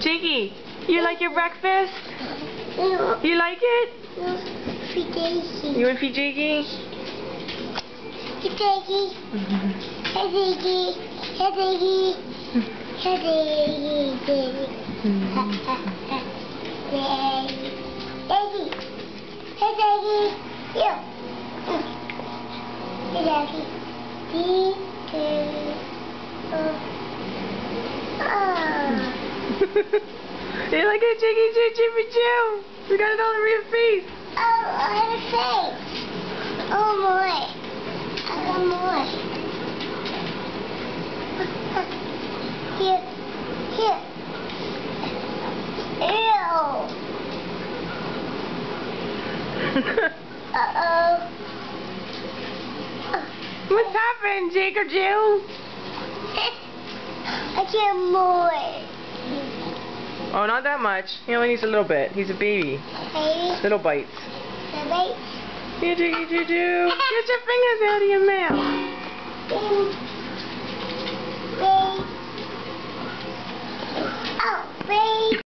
Jiggy, you like your breakfast? No. You like it? No. Fijigi. You want Fijigi? Fijigi. Fijigi. Fijigi. Fijigi. Fijigi. Fijigi. You. Fijigi. You like it, Jiggy? Jimmy Jew? You got it all over your face. Oh, I have a face. Oh, boy. I got more. Here. Here. Ew. Uh-oh. What's happened, Jigger Jew? I get more. Oh, not that much. He only needs a little bit. He's a baby. Baby. Little bites. The bait. Here, Jiggy Jew. Get your fingers out of your mouth.